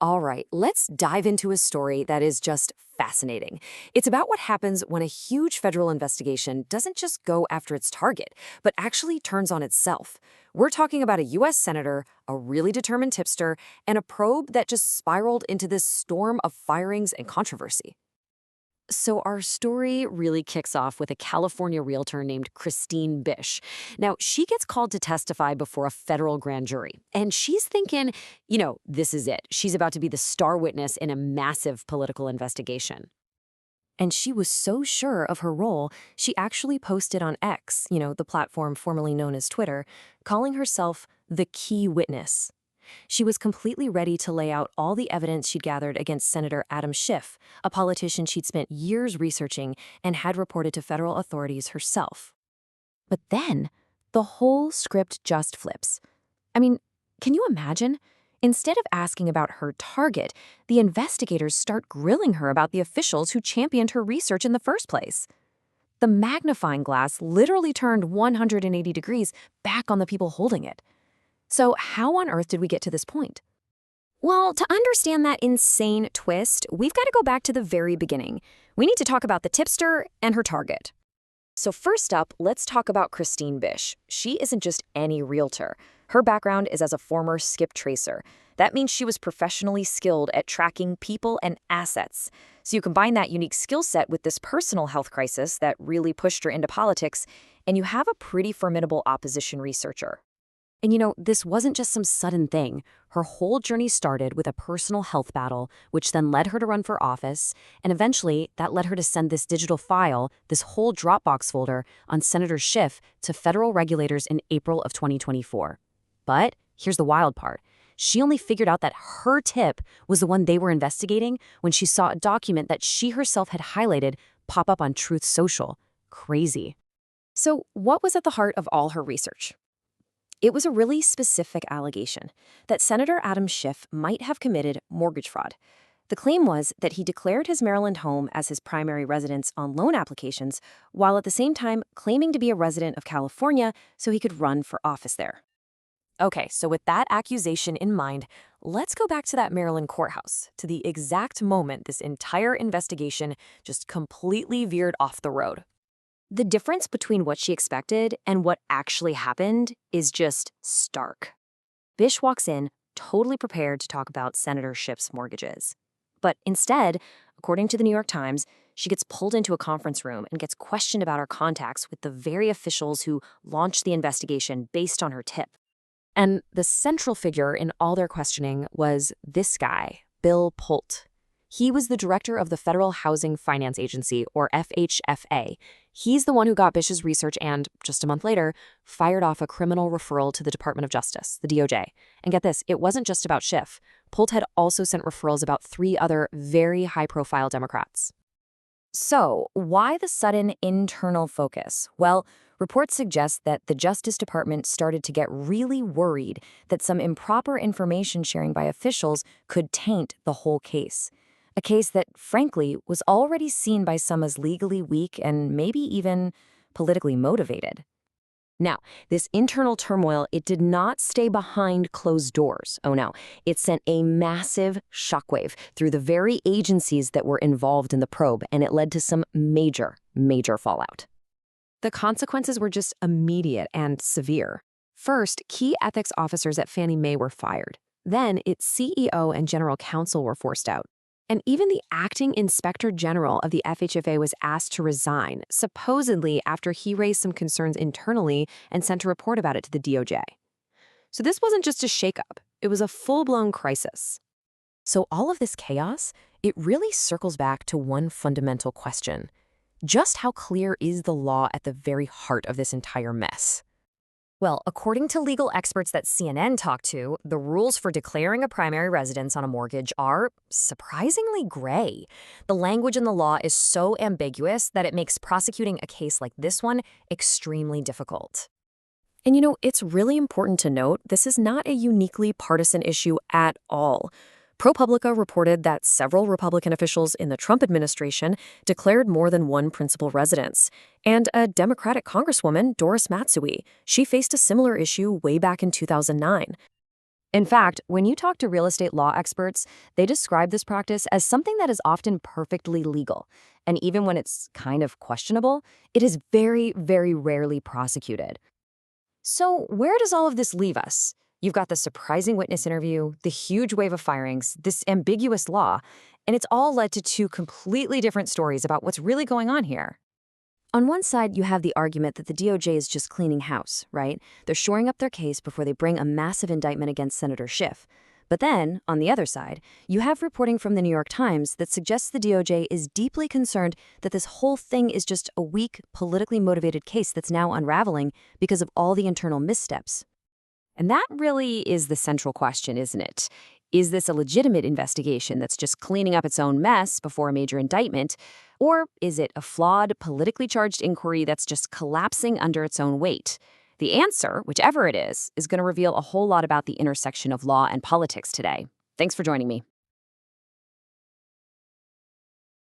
All right, let's dive into a story that is just fascinating. It's about what happens when a huge federal investigation doesn't just go after its target, but actually turns on itself. We're talking about a U.S. senator, a really determined tipster, and a probe that just spiraled into this storm of firings and controversy. So, our story really kicks off with a California realtor named Christine Bish. Now, she gets called to testify before a federal grand jury, and she's thinking, this is it. She's about to be the star witness in a massive political investigation. And she was so sure of her role, she actually posted on X, the platform formerly known as Twitter, calling herself the key witness. She was completely ready to lay out all the evidence she'd gathered against Senator Adam Schiff, a politician she'd spent years researching and had reported to federal authorities herself. But then, the whole script just flips. I mean, can you imagine? Instead of asking about her target, the investigators start grilling her about the officials who championed her research in the first place. The magnifying glass literally turned 180 degrees back on the people holding it. So how on earth did we get to this point? Well, to understand that insane twist, we've got to go back to the very beginning. We need to talk about the tipster and her target. So first up, let's talk about Christine Bish. She isn't just any realtor. Her background is as a former skip tracer. That means she was professionally skilled at tracking people and assets. So you combine that unique skill set with this personal health crisis that really pushed her into politics, and you have a pretty formidable opposition researcher. And this wasn't just some sudden thing. Her whole journey started with a personal health battle, which then led her to run for office, and eventually that led her to send this digital file, this whole Dropbox folder, on Senator Schiff to federal regulators in April of 2024. But here's the wild part. She only figured out that her tip was the one they were investigating when she saw a document that she herself had highlighted pop up on Truth Social. Crazy. So what was at the heart of all her research? It was a really specific allegation that Senator Adam Schiff might have committed mortgage fraud. The claim was that he declared his Maryland home as his primary residence on loan applications, while at the same time claiming to be a resident of California so he could run for office there. Okay, so with that accusation in mind, let's go back to that Maryland courthouse, to the exact moment this entire investigation just completely veered off the road. The difference between what she expected and what actually happened is just stark. Bish walks in, totally prepared to talk about Senator Schiff's mortgages. But instead, according to the New York Times, she gets pulled into a conference room and gets questioned about her contacts with the very officials who launched the investigation based on her tip. And the central figure in all their questioning was this guy, Bill Pult. He was the director of the Federal Housing Finance Agency, or FHFA. He's the one who got Bish's research and, just a month later, fired off a criminal referral to the Department of Justice, the DOJ. And get this, it wasn't just about Schiff. Pult had also sent referrals about 3 other very high-profile Democrats. So, why the sudden internal focus? Well, reports suggest that the Justice Department started to get really worried that some improper information sharing by officials could taint the whole case. A case that, frankly, was already seen by some as legally weak and maybe even politically motivated. Now, this internal turmoil, it did not stay behind closed doors. Oh no, it sent a massive shockwave through the very agencies that were involved in the probe, and it led to some major fallout. The consequences were just immediate and severe. First, key ethics officers at Fannie Mae were fired. Then, its CEO and general counsel were forced out. And even the acting inspector general of the FHFA was asked to resign, supposedly after he raised some concerns internally and sent a report about it to the DOJ. So this wasn't just a shakeup, it was a full-blown crisis. So all of this chaos, it really circles back to one fundamental question. Just how clear is the law at the very heart of this entire mess? Well, according to legal experts that CNN talked to, the rules for declaring a primary residence on a mortgage are surprisingly gray. The language in the law is so ambiguous that it makes prosecuting a case like this one extremely difficult. And it's really important to note this is not a uniquely partisan issue at all. ProPublica reported that several Republican officials in the Trump administration declared more than one principal residence. And a Democratic Congresswoman, Doris Matsui, she faced a similar issue way back in 2009. In fact, when you talk to real estate law experts, they describe this practice as something that is often perfectly legal. And even when it's kind of questionable, it is very, very rarely prosecuted. So, where does all of this leave us? You've got the surprising witness interview, the huge wave of firings, this ambiguous law, and it's all led to two completely different stories about what's really going on here. On one side, you have the argument that the DOJ is just cleaning house, right? They're shoring up their case before they bring a massive indictment against Senator Schiff. But then, on the other side, you have reporting from the New York Times that suggests the DOJ is deeply concerned that this whole thing is just a weak, politically motivated case that's now unraveling because of all the internal missteps. And that really is the central question, isn't it? Is this a legitimate investigation that's just cleaning up its own mess before a major indictment? Or is it a flawed, politically charged inquiry that's just collapsing under its own weight? The answer, whichever it is going to reveal a whole lot about the intersection of law and politics today. Thanks for joining me.